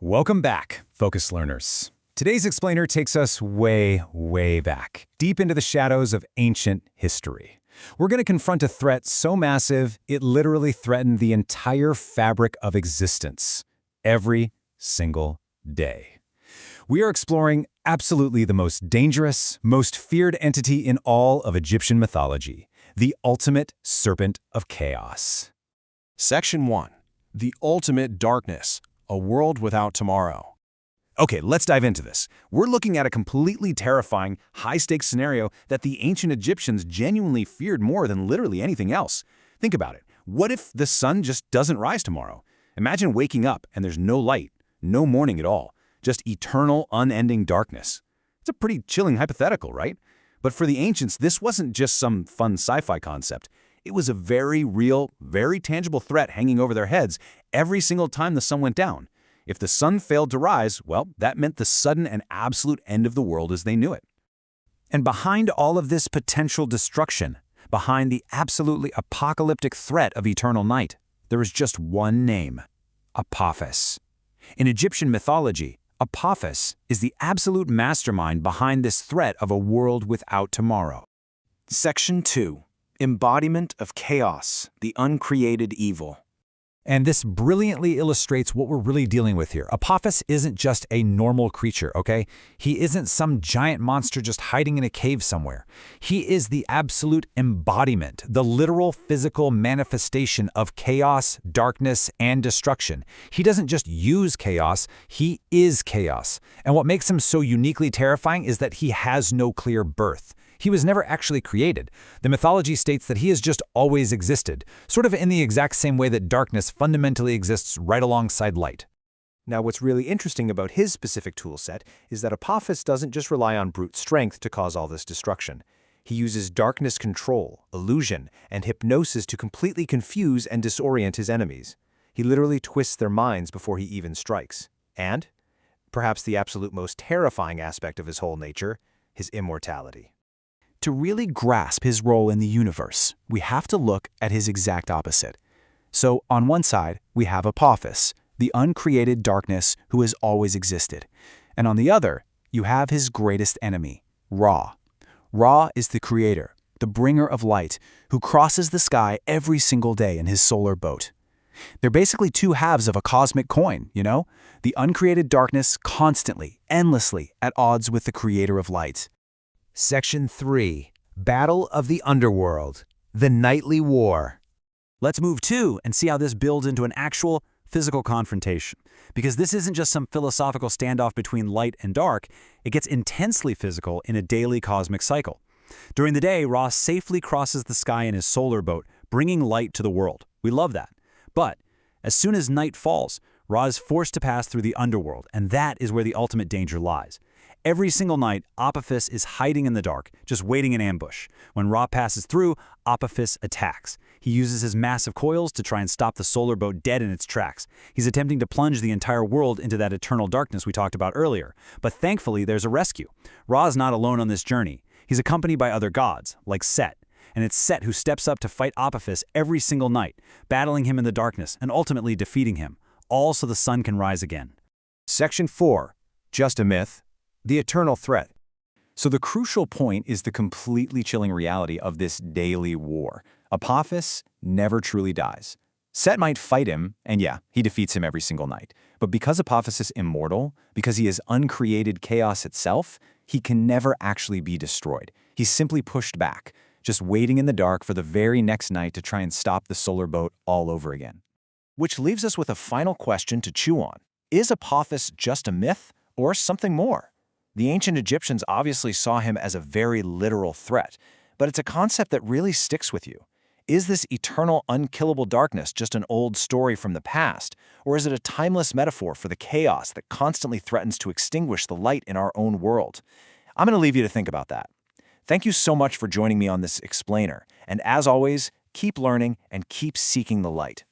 Welcome back, Focus Learners. Today's explainer takes us way, way back, deep into the shadows of ancient history. We're going to confront a threat so massive, it literally threatened the entire fabric of existence, every single day. We are exploring absolutely the most dangerous, most feared entity in all of Egyptian mythology, the ultimate serpent of chaos. Section 1. The Ultimate Darkness, a World Without Tomorrow. Okay, let's dive into this. We're looking at a completely terrifying, high-stakes scenario that the ancient Egyptians genuinely feared more than literally anything else. Think about it. What if the sun just doesn't rise tomorrow? Imagine waking up and there's no light, no morning at all, just eternal, unending darkness. It's a pretty chilling hypothetical, right? But for the ancients, this wasn't just some fun sci-fi concept. It was a very real, very tangible threat hanging over their heads every single time the sun went down. If the sun failed to rise, well, that meant the sudden and absolute end of the world as they knew it. And behind all of this potential destruction, behind the absolutely apocalyptic threat of eternal night, there is just one name: Apophis. In Egyptian mythology, Apophis is the absolute mastermind behind this threat of a world without tomorrow. Section 2. Embodiment of Chaos, the Uncreated Evil. And this brilliantly illustrates what we're really dealing with here. Apophis isn't just a normal creature, okay? He isn't some giant monster just hiding in a cave somewhere. He is the absolute embodiment, the literal physical manifestation of chaos, darkness, and destruction. He doesn't just use chaos, he is chaos. And what makes him so uniquely terrifying is that he has no clear birth. He was never actually created. The mythology states that he has just always existed, sort of in the exact same way that darkness fundamentally exists right alongside light. Now, what's really interesting about his specific toolset is that Apophis doesn't just rely on brute strength to cause all this destruction. He uses darkness control, illusion, and hypnosis to completely confuse and disorient his enemies. He literally twists their minds before he even strikes. And, perhaps the absolute most terrifying aspect of his whole nature, his immortality. To really grasp his role in the universe, we have to look at his exact opposite. So, on one side, we have Apophis, the uncreated darkness who has always existed. And on the other, you have his greatest enemy, Ra. Ra is the creator, the bringer of light, who crosses the sky every single day in his solar boat. They're basically two halves of a cosmic coin, you know? The uncreated darkness constantly, endlessly at odds with the creator of light. Section 3. Battle of the Underworld, the Nightly War. Let's move to and see how this builds into an actual physical confrontation. Because this isn't just some philosophical standoff between light and dark, it gets intensely physical in a daily cosmic cycle. During the day, Ra safely crosses the sky in his solar boat, bringing light to the world. We love that. But as soon as night falls, Ra is forced to pass through the underworld, and that is where the ultimate danger lies. Every single night, Apophis is hiding in the dark, just waiting in ambush. When Ra passes through, Apophis attacks. He uses his massive coils to try and stop the solar boat dead in its tracks. He's attempting to plunge the entire world into that eternal darkness we talked about earlier. But thankfully, there's a rescue. Ra is not alone on this journey. He's accompanied by other gods, like Seth. And it's Seth who steps up to fight Apophis every single night, battling him in the darkness and ultimately defeating him, all so the sun can rise again. Section 4. Just a myth. The eternal threat. So the crucial point is the completely chilling reality of this daily war. Apophis never truly dies. Set might fight him, and yeah, he defeats him every single night. But because Apophis is immortal, because he is uncreated chaos itself, he can never actually be destroyed. He's simply pushed back, just waiting in the dark for the very next night to try and stop the solar boat all over again. Which leaves us with a final question to chew on. Is Apophis just a myth or something more? The ancient Egyptians obviously saw him as a very literal threat, but it's a concept that really sticks with you. Is this eternal, unkillable darkness just an old story from the past, or is it a timeless metaphor for the chaos that constantly threatens to extinguish the light in our own world? I'm going to leave you to think about that. Thank you so much for joining me on this explainer, and as always, keep learning and keep seeking the light.